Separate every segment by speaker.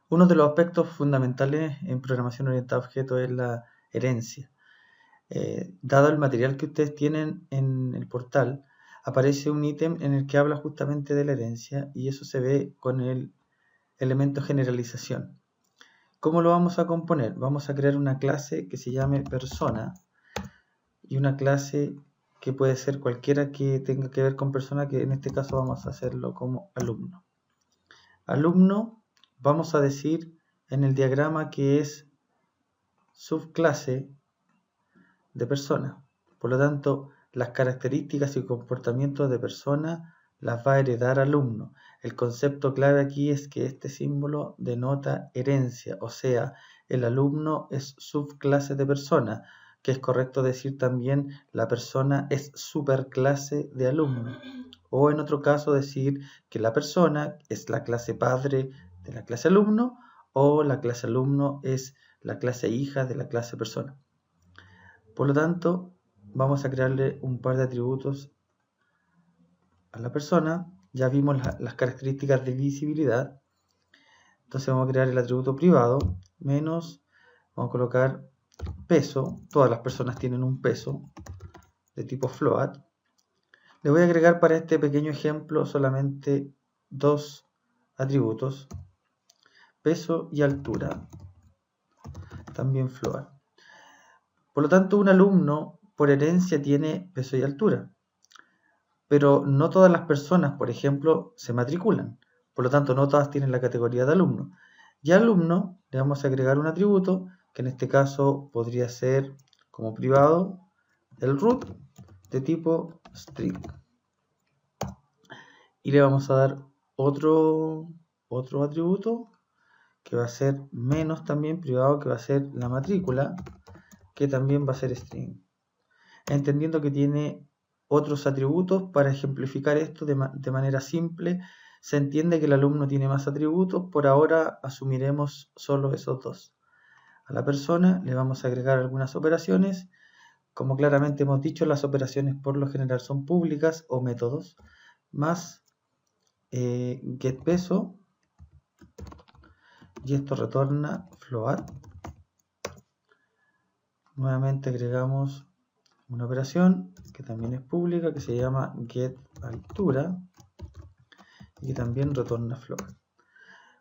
Speaker 1: Uno de los aspectos fundamentales en programación orientada a objetos es la herencia. Dado el material que ustedes tienen en el portal, aparece un ítem en el que habla justamente de la herencia y eso se ve con el elemento generalización. ¿Cómo lo vamos a componer? Vamos a crear una clase que se llame persona y una clase que puede ser cualquiera que tenga que ver con persona, que en este caso vamos a hacerlo como alumno. Alumno, vamos a decir en el diagrama que es subclase de persona. Por lo tanto, las características y comportamientos de persona las va a heredar alumno. El concepto clave aquí es que este símbolo denota herencia, o sea, el alumno es subclase de persona, que es correcto decir también la persona es superclase de alumno. O en otro caso decir que la persona es la clase padre de la clase alumno o la clase alumno es la clase hija de la clase persona. Por lo tanto, vamos a crearle un par de atributos a la persona. Ya vimos las características de visibilidad. Entonces vamos a crear el atributo privado menos, vamos a colocar peso. Todas las personas tienen un peso de tipo float. Le voy a agregar para este pequeño ejemplo solamente dos atributos, peso y altura, también float. Por lo tanto, un alumno por herencia tiene peso y altura, pero no todas las personas, por ejemplo, se matriculan. Por lo tanto, no todas tienen la categoría de alumno. Y al alumno le vamos a agregar un atributo, que en este caso podría ser como privado el root de tipo string. Y le vamos a dar otro atributo que va a ser menos también privado, que va a ser la matrícula, que también va a ser string. Entendiendo que tiene otros atributos, para ejemplificar esto de manera simple, se entiende que el alumno tiene más atributos. Por ahora asumiremos solo esos dos. A la persona le vamos a agregar algunas operaciones. Como claramente hemos dicho, las operaciones por lo general son públicas o métodos, más getPeso, y esto retorna float. Nuevamente agregamos una operación que también es pública, que se llama getAltura y que también retorna float.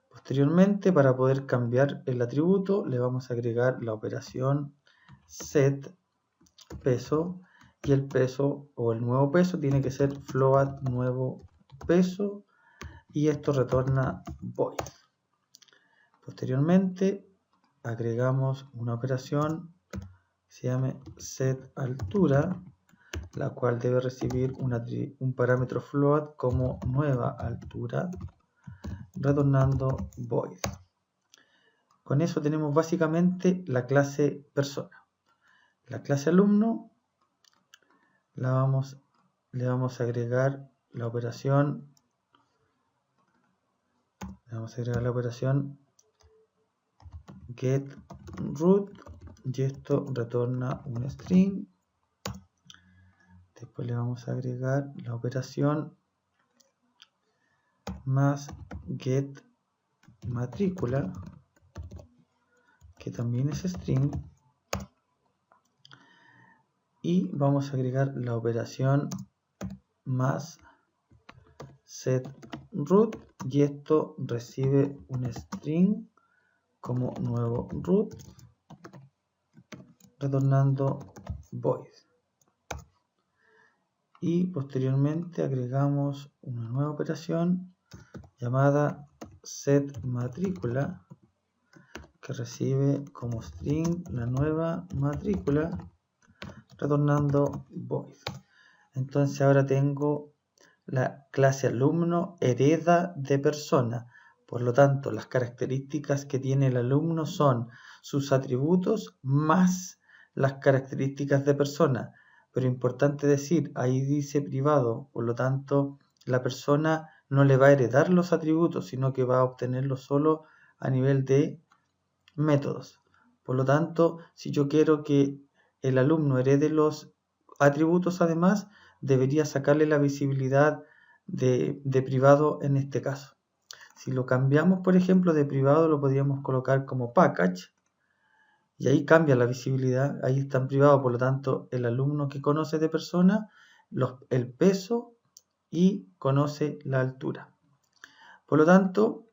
Speaker 1: Posteriormente, para poder cambiar el atributo, le vamos a agregar la operación setPeso, y el peso o el nuevo peso tiene que ser float nuevo peso, y esto retorna void. Posteriormente agregamos una operación que se llame setAltura, la cual debe recibir un parámetro float como nueva altura, retornando void. Con eso tenemos básicamente la clase persona. La clase alumno le vamos a agregar la operación getRoot, y esto retorna un string. Después le vamos a agregar la operación más getMatrícula, que también es string, y vamos a agregar la operación más setRoot, y esto recibe un string como nuevo root, retornando void. Y posteriormente agregamos una nueva operación llamada setMatrícula, que recibe como string la nueva matrícula, retornando void. Entonces ahora tengo la clase alumno hereda de persona. Por lo tanto, las características que tiene el alumno son sus atributos más las características de persona. Pero importante decir, ahí dice privado, por lo tanto, la persona no le va a heredar los atributos, sino que va a obtenerlos solo a nivel de métodos. Por lo tanto, si yo quiero que el alumno herede los atributos, además, debería sacarle la visibilidad de privado en este caso. Si lo cambiamos, por ejemplo, de privado, lo podríamos colocar como package y ahí cambia la visibilidad, ahí está en privado, por lo tanto el alumno que conoce de persona, el peso y conoce la altura. Por lo tanto,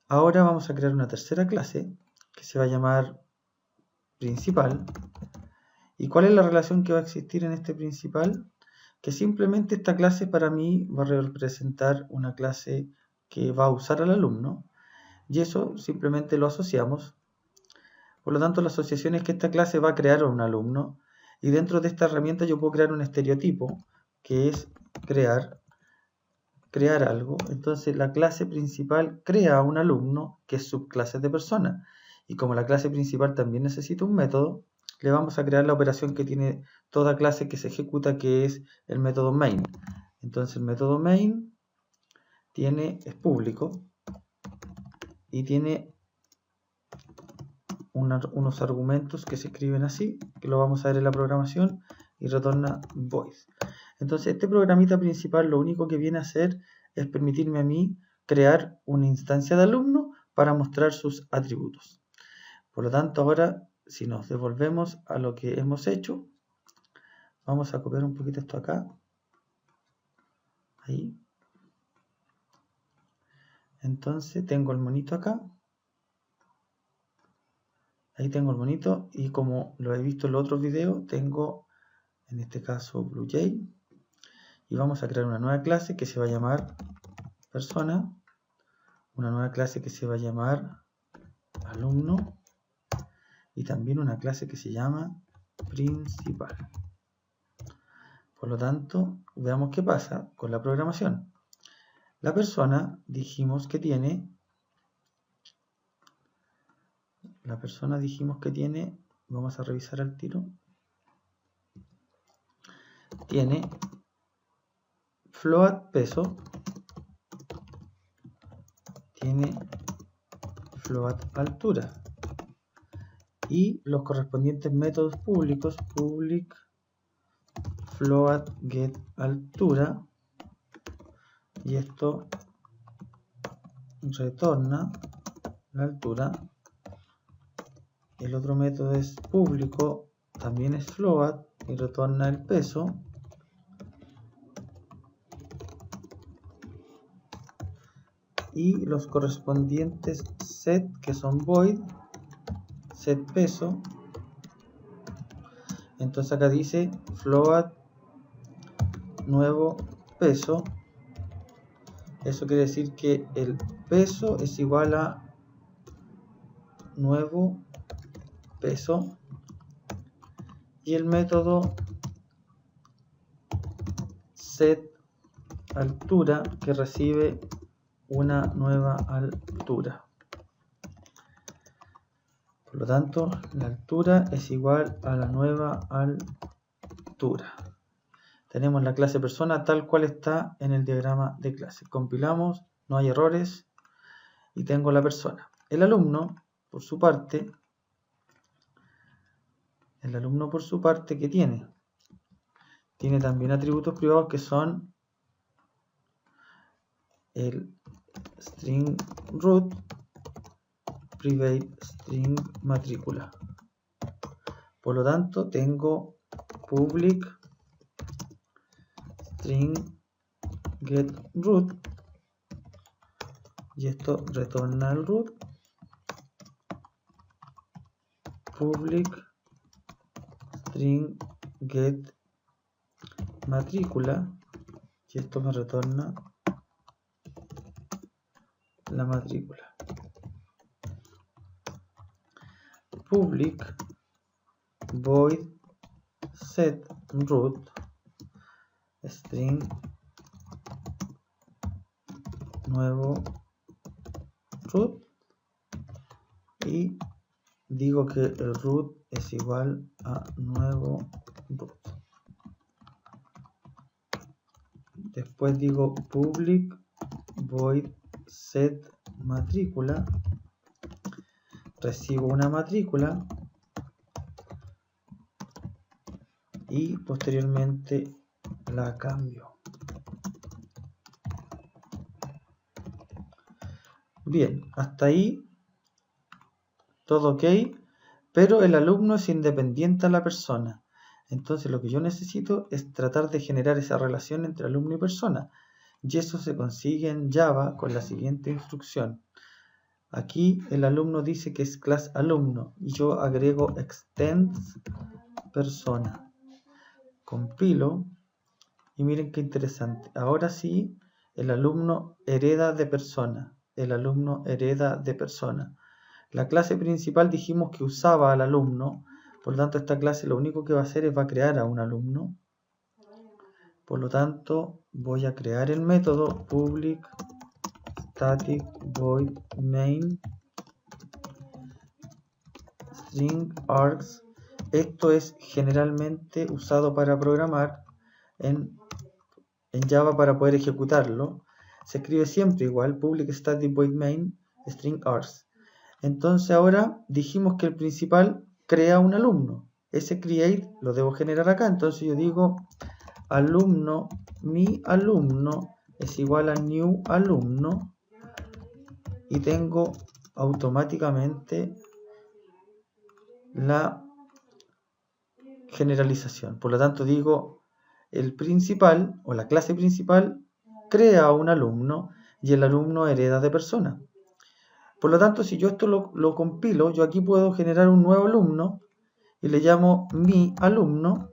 Speaker 1: ahora vamos a crear una tercera clase que se va a llamar principal. ¿Y cuál es la relación que va a existir en este principal? Que simplemente esta clase para mí va a representar una clase que va a usar al alumno y eso simplemente lo asociamos. Por lo tanto, la asociación es que esta clase va a crear a un alumno y dentro de esta herramienta yo puedo crear un estereotipo que es crear algo. Entonces la clase principal crea a un alumno que es subclase de persona y como la clase principal también necesita un método, le vamos a crear la operación que tiene toda clase que se ejecuta, que es el método main. Entonces el método main es público y tiene unos argumentos que se escriben así, que lo vamos a ver en la programación, y retorna void. Entonces este programita principal lo único que viene a hacer es permitirme a mí crear una instancia de alumno para mostrar sus atributos. Por lo tanto, ahora si nos devolvemos a lo que hemos hecho, vamos a copiar un poquito esto acá, ahí. Entonces tengo el monito acá, ahí tengo el monito y como lo he visto en los otros videos, tengo en este caso BlueJay y vamos a crear una nueva clase que se va a llamar persona, una nueva clase que se va a llamar alumno y también una clase que se llama principal. Por lo tanto, veamos qué pasa con la programación. La persona dijimos que tiene, vamos a revisar al tiro, tiene float peso, tiene float altura y los correspondientes métodos públicos, public float get altura, y esto retorna la altura. El otro método es público, también es float y retorna el peso. Y los correspondientes set, que son void, set peso. Entonces acá dice float nuevo peso. Eso quiere decir que el peso es igual a nuevo peso. Y el método set altura que recibe una nueva altura. Por lo tanto, la altura es igual a la nueva altura. Tenemos la clase persona tal cual está en el diagrama de clase. Compilamos, no hay errores y tengo la persona. El alumno, por su parte, ¿qué tiene? Tiene también atributos privados que son el string root, private string matrícula. Por lo tanto, tengo public string get root y esto retorna el root, public string get matrícula y esto me retorna la matrícula. Public void set root string nuevo root y digo que el root es igual a nuevo root. Después digo public void set matrícula, recibo una matrícula y posteriormente la cambio. Bien, hasta ahí todo ok, pero el alumno es independiente a la persona. Entonces lo que yo necesito es tratar de generar esa relación entre alumno y persona. Y eso se consigue en Java con la siguiente instrucción. Aquí el alumno dice que es class alumno y yo agrego extends persona. Compilo y miren qué interesante. Ahora sí, el alumno hereda de persona. El alumno hereda de persona. La clase principal dijimos que usaba al alumno, por lo tanto esta clase lo único que va a hacer es va a crear a un alumno. Por lo tanto voy a crear el método public static void main string args. Esto es generalmente usado para programar en Java para poder ejecutarlo. Se escribe siempre igual, public static void main string args. Entonces ahora dijimos que el principal crea un alumno. Ese create lo debo generar acá. Entonces yo digo alumno, mi alumno es igual a new alumno y tengo automáticamente la generalización. Por lo tanto digo el principal o la clase principal crea un alumno y el alumno hereda de persona. Por lo tanto, si yo esto lo compilo, yo aquí puedo generar un nuevo alumno y le llamo mi alumno.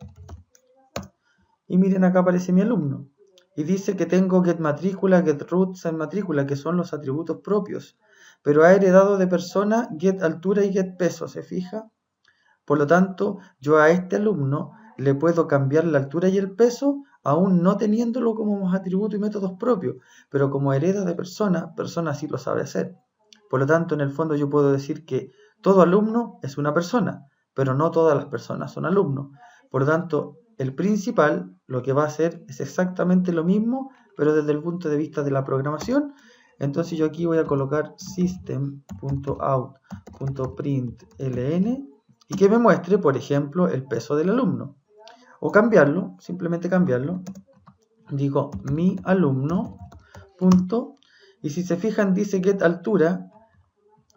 Speaker 1: Y miren, acá aparece mi alumno. Y dice que tengo getMatrícula, getRoot, setMatrícula, que son los atributos propios. Pero ha heredado de persona getAltura y getPeso, ¿se fija? Por lo tanto, yo a este alumno le puedo cambiar la altura y el peso, aún no teniéndolo como atributos y métodos propios. Pero como hereda de persona, persona sí lo sabe hacer. Por lo tanto, en el fondo yo puedo decir que todo alumno es una persona, pero no todas las personas son alumnos. Por lo tanto, el principal lo que va a hacer es exactamente lo mismo, pero desde el punto de vista de la programación. Entonces yo aquí voy a colocar system.out.println y que me muestre, por ejemplo, el peso del alumno. O cambiarlo, simplemente cambiarlo. Digo mi alumno, punto, y si se fijan dice getAltura,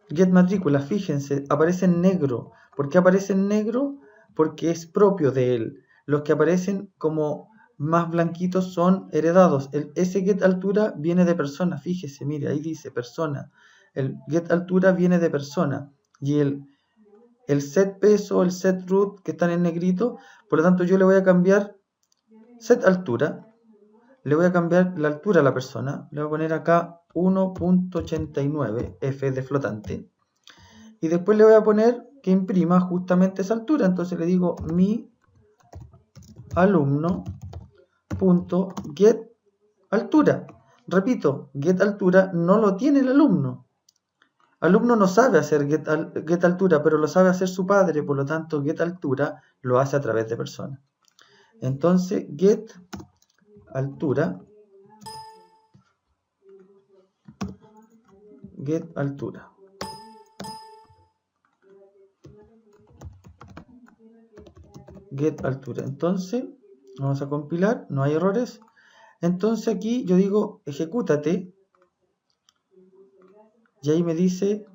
Speaker 1: getMatrícula, fíjense, aparece en negro. ¿Por qué aparece en negro? Porque es propio de él. Los que aparecen como más blanquitos son heredados. Ese getAltura viene de persona, fíjese, mire, ahí dice persona. El getAltura viene de persona. Y el setPeso, el setRoot, que están en negrito, por lo tanto yo le voy a cambiar setAltura. Le voy a cambiar la altura a la persona. Le voy a poner acá 1.89 F de flotante. Y después le voy a poner que imprima justamente esa altura. Entonces le digo mi alumno.get altura. Repito, get altura no lo tiene el alumno. Alumno no sabe hacer get altura, pero lo sabe hacer su padre. Por lo tanto, get altura lo hace a través de persona. Entonces, get altura. Get altura. Get altura. Entonces, vamos a compilar, no hay errores. Entonces aquí yo digo ejecútate. Y ahí me dice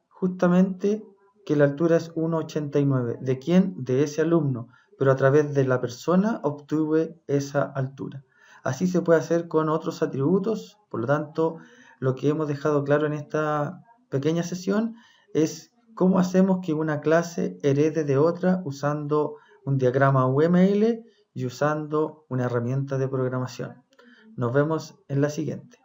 Speaker 1: justamente que la altura es 1.89. ¿De quién? De ese alumno. Pero a través de la persona obtuve esa altura. Así se puede hacer con otros atributos. Por lo tanto, lo que hemos dejado claro en esta pequeña sesión es cómo hacemos que una clase herede de otra usando un diagrama UML y usando una herramienta de programación. Nos vemos en la siguiente.